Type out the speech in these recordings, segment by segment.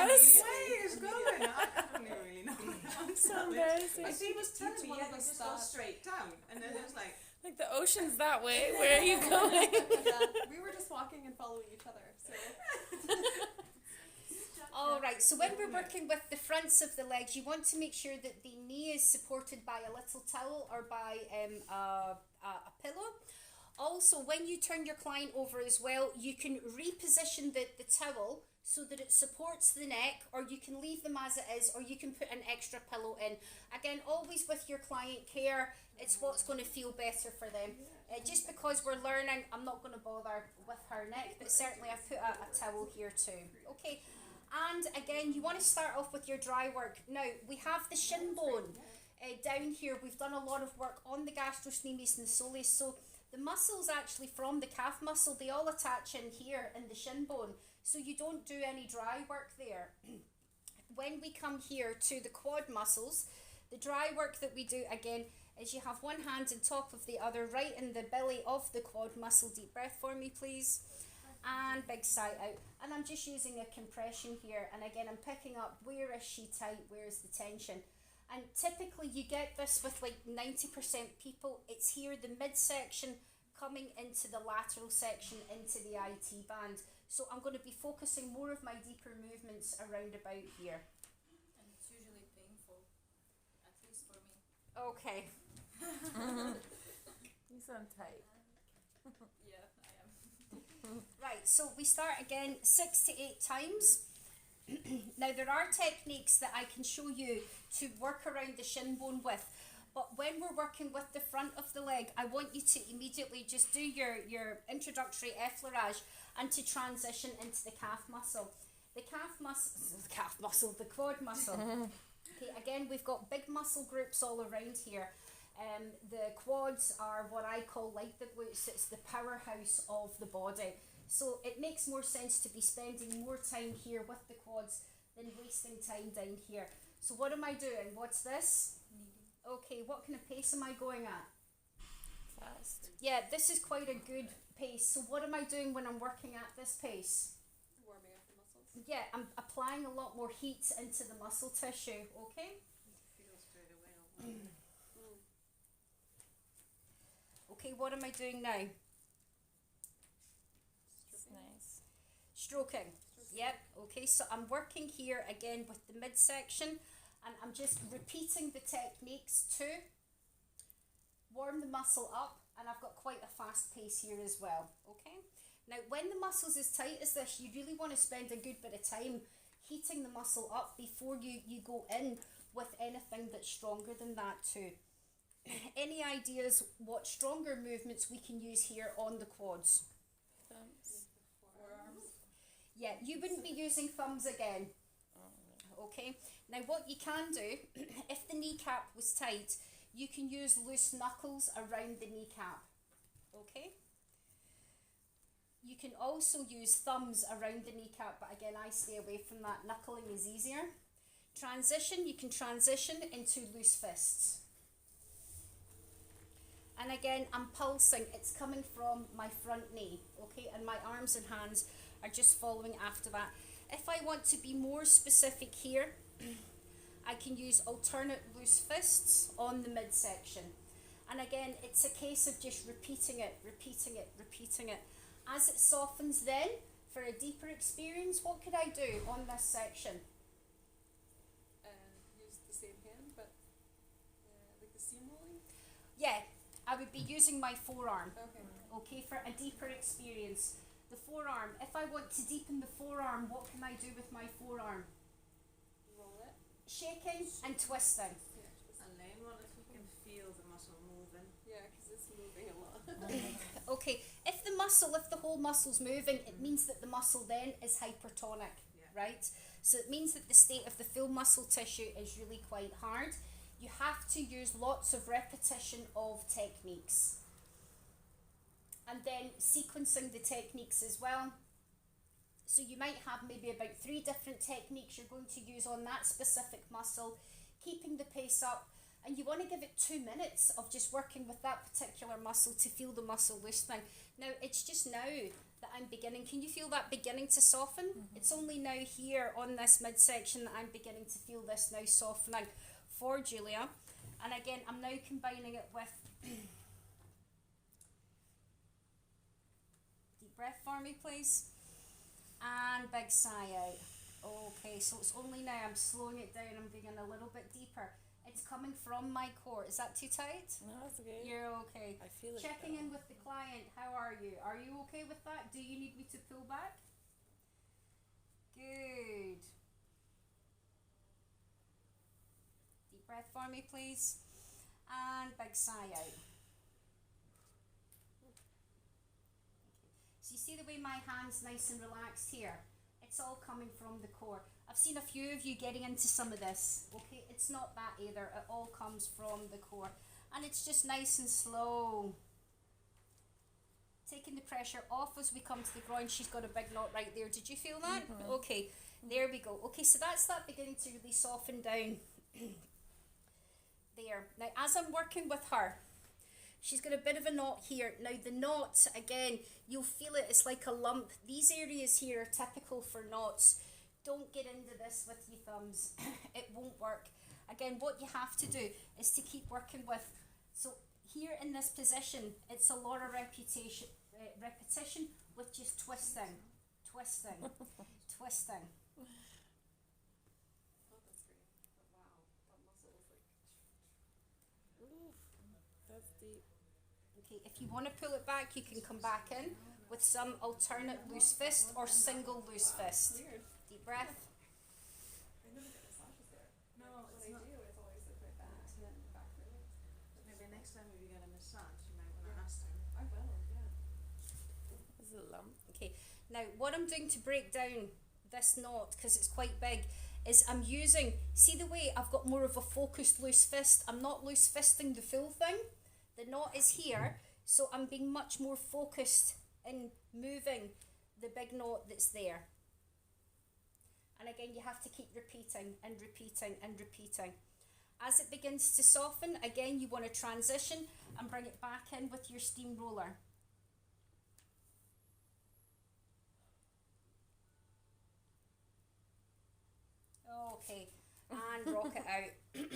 nervous. Where is going? I don't even really know. I'm so embarrassing. As he was telling me, one of yeah, us just go start. straight down. And then it was like, Like the ocean's that way. Where are you going? Yeah, we were just walking and following each other. So. All right, so when we're working with the fronts of the legs, you want to make sure that the knee is supported by a little towel or by a pillow. Also, when you turn your client over as well, you can reposition the towel so that it supports the neck, or you can leave them as it is, or you can put an extra pillow in. Again, always with your client care, it's what's going to feel better for them. Just because we're learning, I'm not going to bother with her neck, but certainly I've put a towel here too. Okay. And again, you want to start off with your dry work. Now, we have the shin bone down here. We've done a lot of work on the gastrocnemius and the soleus. So the muscles actually from the calf muscle, they all attach in here in the shin bone. So you don't do any dry work there. When we come here to the quad muscles, the dry work that we do again is you have one hand on top of the other, right in the belly of the quad muscle. Deep breath for me, please. And big sigh out. And I'm just using a compression here, and again I'm picking up where is she tight, where is the tension. And typically you get this with like 90% people. It's here, the midsection coming into the lateral section into the IT band. So I'm going to be focusing more of my deeper movements around about here. And it's usually painful, at least for me. Okay. You sound tight. Yeah, I am. Right, so we start again 6 to 8 times. Now there are techniques that I can show you to work around the shin bone with, but when we're working with the front of the leg, I want you to immediately just do your introductory effleurage and to transition into the calf muscle. The quad muscle. Okay, again, we've got big muscle groups all around here. The quads are what I call like the glutes. It's the powerhouse of the body. So it makes more sense to be spending more time here with the quads than wasting time down here. So what am I doing? What's this? Okay, what kind of pace am I going at? Fast. Yeah, this is quite a good pace. So what am I doing when I'm working at this pace? Warming up the muscles. Yeah, I'm applying a lot more heat into the muscle tissue, okay? feels straight away. Okay, what am I doing now? It's nice. Stroking. Yep, okay, so I'm working here again with the midsection, and I'm just repeating the techniques to warm the muscle up, and I've got quite a fast pace here as well, okay? Now, when the muscle's as tight as this, you really want to spend a good bit of time heating the muscle up before you go in with anything that's stronger than that too. Any ideas what stronger movements we can use here on the quads? Thumbs. Forearms. Yeah, you wouldn't be using thumbs again. Okay, now what you can do, if the kneecap was tight, you can use loose knuckles around the kneecap. Okay? You can also use thumbs around the kneecap, but again, I stay away from that. Knuckling is easier. Transition, you can transition into loose fists. And again, I'm pulsing. It's coming from my front knee, okay? And my arms and hands are just following after that. If I want to be more specific here, I can use alternate loose fists on the midsection. And again, it's a case of just repeating it, repeating it, repeating it. As it softens then, for a deeper experience, what could I do on this section? Use the same hand, but like the seam rolling. Yeah, I would be using my forearm. Okay. Okay, for a deeper experience. The forearm, if I want to deepen the forearm, what can I do with my forearm? Roll it. Shaking and twisting. Yeah. Just, And then what if you can feel the muscle moving? yeah, because it's moving a lot. Okay, if the whole muscle's moving, it means that the muscle then is hypertonic, right? So it means that the state of the full muscle tissue is really quite hard. You have to use lots of repetition of techniques. And then sequencing the techniques as well. So you might have maybe about 3 different techniques you're going to use on that specific muscle, keeping the pace up, and you want to give it 2 minutes of just working with that particular muscle to feel the muscle loosening. Now, it's just now that I'm beginning. Can you feel that beginning to soften? It's only now here on this midsection that I'm beginning to feel this now softening for Julia. And again, I'm now combining it with deep breath for me, please. And big sigh out. Okay, so it's only now I'm slowing it down. I'm being a little bit deeper. It's coming from my core. Is that too tight? No, that's okay. You're okay. I feel it. Checking in with the client. How are you? Are you okay with that? Do you need me to pull back? Good. Deep breath for me, please. And big sigh out. So you see the way my hand's nice and relaxed here? It's all coming from the core. I've seen a few of you getting into some of this. Okay, it's not that either. It all comes from the core. And it's just nice and slow. Taking the pressure off as we come to the groin. She's got a big knot right there. Did you feel that? Okay, there we go. Okay, so that's that beginning to really soften down. There. Now, as I'm working with her, she's got a bit of a knot here. Now, the knot, again, you'll feel it. It's like a lump. These areas here are typical for knots. Don't get into this with your thumbs. It won't work. Again, what you have to do is to keep working with. So here in this position, it's a lot of repetition with just twisting, twisting, twisting. Oh, that's great. But wow, that muscle is like. Oof, that's deep. Okay, if you want to pull it back, you can come back in with some alternate loose fist or single loose fist. Weird. Deep breath. I never get massages there. No, When it's I not. do, it's always like my back and back really. Maybe next time if you get a massage, you might want to ask them. I will, yeah. Is it a lump? Okay, now what I'm doing to break down this knot, because it's quite big, is I'm using, see the way I've got more of a focused loose fist. I'm not loose fisting the full thing. The knot is here, so I'm being much more focused in moving the big knot that's there. And again, you have to keep repeating and repeating and repeating. As it begins to soften, again, you want to transition and bring it back in with your steamroller. Okay, and rock it out.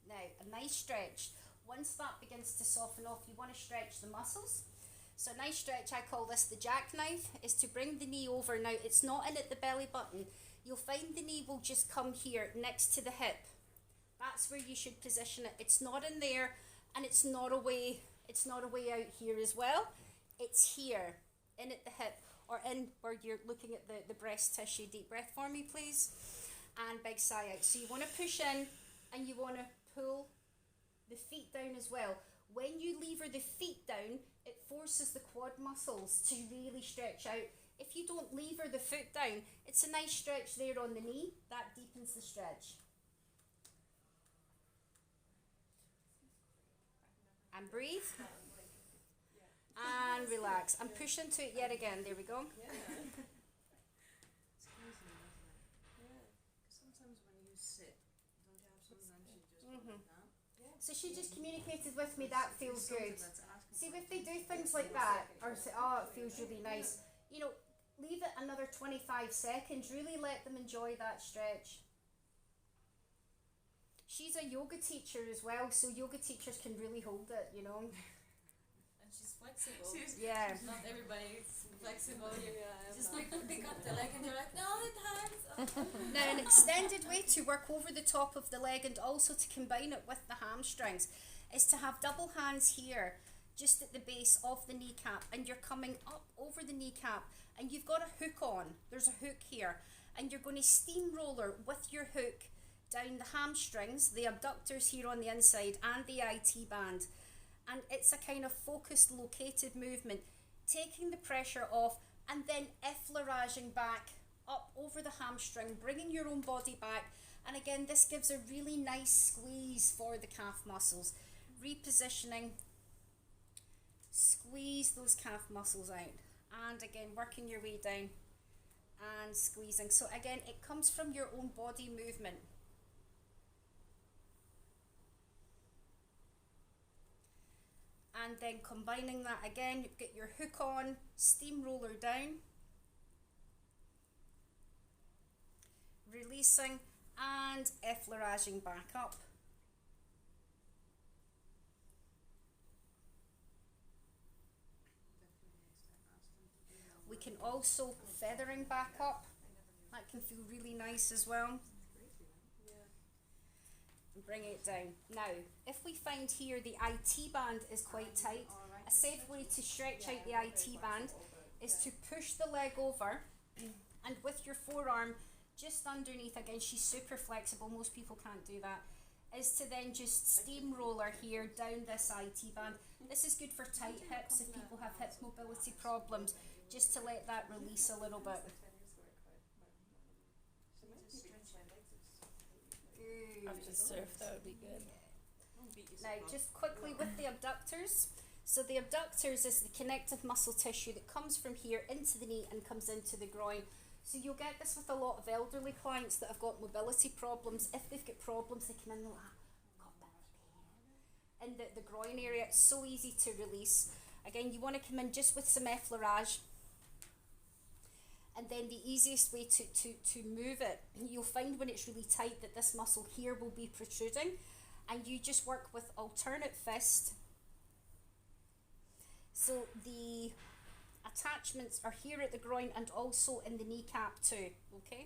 Now, a nice stretch. Once that begins to soften off, you want to stretch the muscles. So a nice stretch, I call this the jackknife, is to bring the knee over. Now, it's not in at the belly button. You'll find the knee will just come here next to the hip. That's where you should position it. It's not in there, and it's not away out here as well. It's here, in at the hip, or in where you're looking at the breast tissue. Deep breath for me, please. And big sigh out. So you want to push in, and you want to pull the feet down as well. When you lever the feet down, it forces the quad muscles to really stretch out. If you don't lever the foot down, it's a nice stretch there on the knee. That deepens the stretch. And breathe. And relax. And push into it yet again. There we go. Yeah. It's crazy, isn't it? Yeah. Sometimes when you sit, don't you have sometimes you just Mhm. want that? So she just communicated with me. That feels good. That's asking See, for if they it. do things like that, or say, oh, it feels really nice, you know, leave it another 25 seconds. Really let them enjoy that stretch. She's a yoga teacher as well, so yoga teachers can really hold it, you know. And she's flexible. Yeah. Not everybody is flexible. Yeah, Just pick up the leg and you're like, no, it hurts. Now, an extended way to work over the top of the leg and also to combine it with the hamstrings is to have double hands here, just at the base of the kneecap, and you're coming up over the kneecap, and you've got a hook on. There's a hook here, and you're going to steamroller with your hook down the hamstrings, the abductors here on the inside, and the IT band. And it's a kind of focused, located movement, taking the pressure off and then effleuraging back up over the hamstring, bringing your own body back. And again, this gives a really nice squeeze for the calf muscles. Repositioning, squeeze those calf muscles out. And again, working your way down and squeezing. So again, it comes from your own body movement. and then combining that again, get your hook on, steamroller down, releasing and effleuraging back up. We can also feathering back up. That can feel really nice as well. And bring it down. Now, if we find here the IT band is quite tight, a safe way to stretch out the IT band is to push the leg over and with your forearm just underneath, again she's super flexible, most people can't do that, is to then just steamroller here down this IT band. This is good for tight hips if people have hip mobility problems, just to let that release a little bit. After surf, that would be good. Now, just quickly with the abductors. So the abductors is the connective muscle tissue that comes from here into the knee and comes into the groin. So you'll get this with a lot of elderly clients that have got mobility problems. If they've got problems, they come in like, got a bit of pain in the groin area. It's so easy to release. Again, you want to come in just with some effleurage. And then the easiest way to move it, you'll find when it's really tight that this muscle here will be protruding, and you just work with alternate fist. So the attachments are here at the groin and also in the kneecap too, okay?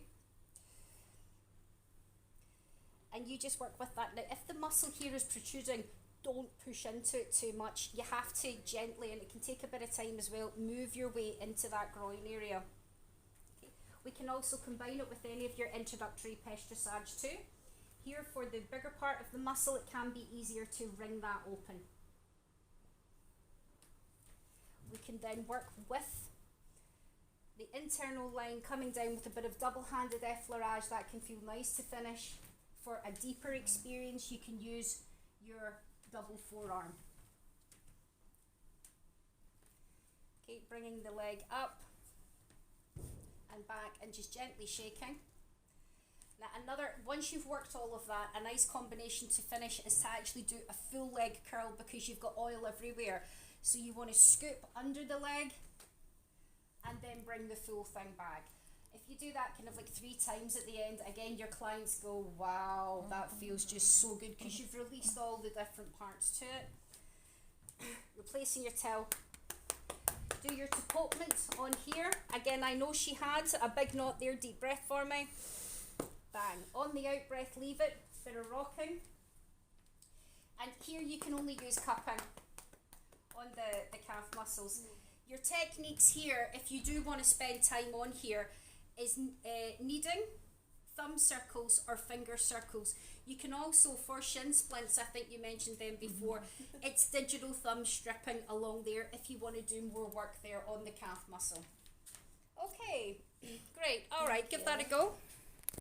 And you just work with that. Now, if the muscle here is protruding, don't push into it too much. You have to gently, and it can take a bit of time as well, move your way into that groin area. We can also combine it with any of your introductory pes-dressage too. Here for the bigger part of the muscle, it can be easier to wring that open. We can then work with the internal line coming down with a bit of double-handed effleurage. That can feel nice to finish. For a deeper experience, you can use your double forearm. Okay, bringing the leg up and back and just gently shaking. Now once you've worked all of that, a nice combination to finish is to actually do a full leg curl because you've got oil everywhere. So you want to scoop under the leg and then bring the full thing back. If you do that kind of like 3 times at the end, again your clients go, wow, that feels just so good because you've released all the different parts to it. Replacing your towel. Do your deportment on here. Again, I know she had a big knot there. Deep breath for me. Bang. On the out breath, leave it. Bit of rocking. And here you can only use cupping on the calf muscles. Your techniques here, if you do want to spend time on here, is kneading, thumb circles or finger circles. You can also, for shin splints, I think you mentioned them before, it's digital thumb stripping along there if you want to do more work there on the calf muscle. Okay, great. All right, give that a go.